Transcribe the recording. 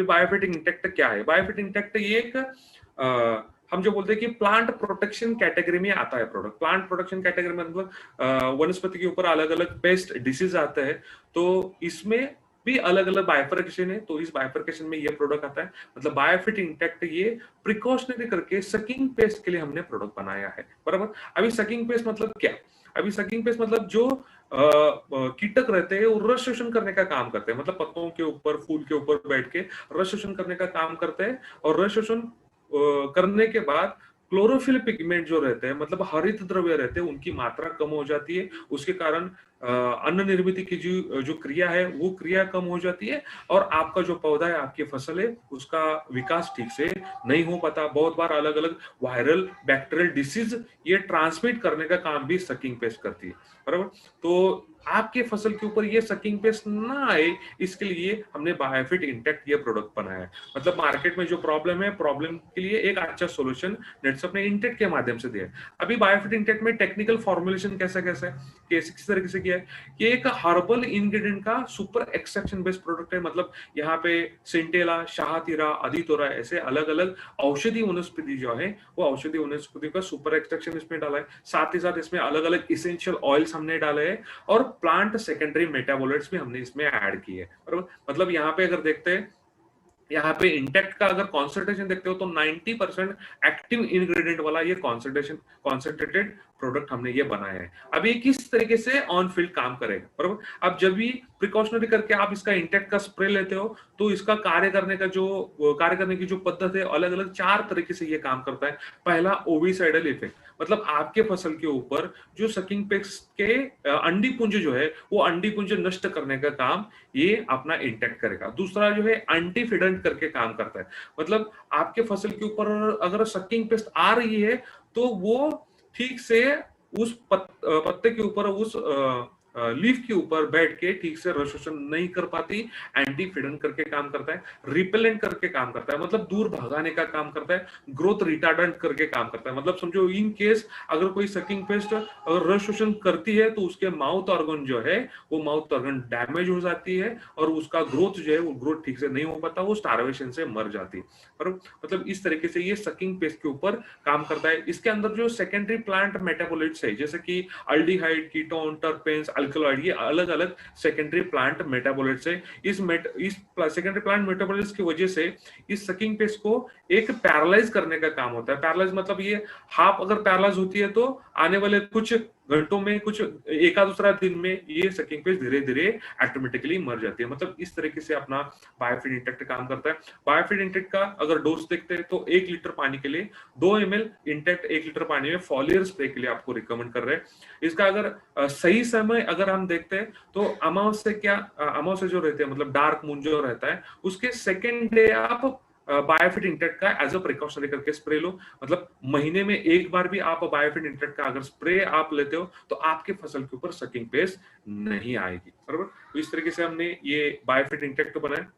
बायोफिट intact क्या है? बायोफिट intact ये एक हम जो बोलते हैं कि प्लांट प्रोटेक्शन कैटेगरी में आता है प्रोडक्ट। प्लांट प्रोटेक्शन कैटेगरी में मतलब वनस्पति के ऊपर अलग अलग पेस्ट डिसीज आते हैं, तो इसमें भी अलग अलग बाइफरकेशन है। तो इस बाइफरकेशन में ये प्रोडक्ट आता है। मतलब बायोफिट इंटेक्ट ये प्रिकॉशनरी करके सकिंग पेस्ट के लिए हमने प्रोडक्ट बनाया है, बराबर। अभी सकिंग पेस्ट मतलब क्या? अभी सकिंग पेस्ट मतलब जो कीटक रहते हैं वो रस शोषण करने का काम करते हैं। मतलब पत्तों के ऊपर, फूल के ऊपर बैठ के रस शोषण करने का काम करते हैं। और रस शोषण करने के बाद क्लोरोफिल पिगमेंट जो रहते हैं, मतलब हरित द्रव्य रहते हैं, उनकी मात्रा कम हो जाती है। उसके कारण अन्न निर्मित की जो जो क्रिया है वो क्रिया कम हो जाती है। और आपका जो पौधा है, आपकी फसल है, उसका विकास ठीक से नहीं हो पाता। बहुत बार अलग अलग वायरल बैक्टीरियल डिसीज ये ट्रांसमिट करने का काम भी सकिंग पेस्ट करती है, बराबर। तो आपके फसल के ऊपर ये सकिंग पेस्ट ना आए, इसके लिए हमने बायोफिट इंटेक्ट ये प्रोडक्ट बनाया है। मतलब मार्केट में जो प्रॉब्लम है, प्रॉब्लम के लिए एक अच्छा सॉल्यूशन नेटसप ने इंटेक्ट के माध्यम से दिया है। अभी बायोफिट इंटेक्ट में टेक्निकल फॉर्मुलेशन कैसे कैसे किस तरीके से किया है? ये एक हर्बल इंग्रेडिएंट का सुपर एक्सट्रैक्शन बेस्ड प्रोडक्ट है। मतलब यहाँ पे सिंटेला, शाहतीरा, अधितोरा ऐसे अलग अलग औषधि वनस्पति जो है, वो औषधि वनस्पति का सुपर एक्सट्रैक्शन इसमें डाला है। साथ ही साथ इसमें अलग अलग इसेंशियल ऑयल्स हमने डाले हैं और प्लांट सेकेंडरी मेटाबोलाइट्स भी हमने इसमें ऐड किए हैं, बराबर। मतलब यहाँ पे अगर देखते हैं, यहाँ पे इंटेक्ट का अगर कॉन्सेंट्रेशन देखते हो तो 90% एक्टिव इंग्रेडिएंट वाला ये कॉन्सेंट्रेटेड प्रोडक्ट हमने ये बनाया है। अब ये किस तरीके से ऑन फील्ड काम करेगा, बराबर। अब जब भी प्रिकॉशनरी करके आप इसका इंटेक्ट का स्प्रे लेते हो, तो इसका कार्य करने की जो पद्धत है, अलग अलग 4 तरीके से ये काम करता है। पहला, ओविसाइडल इफेक्ट, मतलब आपके फसल के ऊपर जो सकिंग पेस्ट के अंडी पुंज जो है, वो अंडी पुंज नष्ट करने का काम ये अपना इंटेक्ट करेगा। दूसरा जो है एंटीफिडेंट करके काम करता है। मतलब आपके फसल के ऊपर अगर सकिंग पेस्ट आ रही है, तो वो ठीक से उस पत्ते के ऊपर, उस लीफ के ऊपर बैठ के ठीक से रस शोषण नहीं कर पाती। एंटीफिडेंट करके काम करता है, रिपेलेंट करके काम करता है, मतलब दूर भगाने का काम करता है, ग्रोथ रिटार्डेंट करके काम करता है। मतलब समझो इन केस अगर कोई सकिंग पेस्ट अगर रस शोषण करती है, तो उसके माउथ ऑर्गन जो है, वो माउथ ऑर्गन डैमेज हो जाती है और उसका ग्रोथ जो है, वो ग्रोथ ठीक से नहीं हो पाता, वो स्टार्वेशन से मर जाती है। पर मतलब इस तरीके से ये सकिंग पेस्ट के ऊपर काम करता है। इसके अंदर जो सेकेंडरी प्लांट मेटाबोलाइट्स है, जैसे कि अल्डिहाइड, कीटोन, टर्पेन्स, अल्कलॉइड, ये अलग अलग सेकेंडरी प्लांट मेटाबोलाइट्स है। इस सेकेंडरी प्लांट मेटाबोलाइट्स की वजह से इस सकिंग पेस्ट को एक पैरालाइज करने का काम होता है। पैरालाइज मतलब ये हाफ अगर पैरालाइज होती है, तो आने वाले कुछ घंटों में, कुछ एका दूसरा दिन में ये सकिंग पेस्ट धीरे धीरे ऑटोमेटिकली मर जाती है। मतलब इस तरीके से अपना बायोफिट इंटेक्ट काम करता है। बायोफिट इंटेक्ट का अगर डोज देखते हैं, तो 1 लीटर पानी के लिए 2 ml इंटेक्ट 1 लीटर पानी में फॉलियर स्प्रे के लिए आपको रिकमेंड कर रहे हैं। इसका अगर सही समय अगर हम देखते हैं, तो अमावस्या जो रहते हैं, मतलब डार्क मून जो रहता है, उसके सेकेंड डे आप बायोफिट इंटेक्ट का एज अ प्रिकॉशनरी करके स्प्रे लो। मतलब महीने में एक बार भी आप बायोफिट इंटेक्ट का अगर स्प्रे आप लेते हो, तो आपके फसल के ऊपर सकिंग पेस्ट नहीं आएगी, बराबर। तो इस तरीके से हमने ये बायोफिट इंटेक्ट बनाया।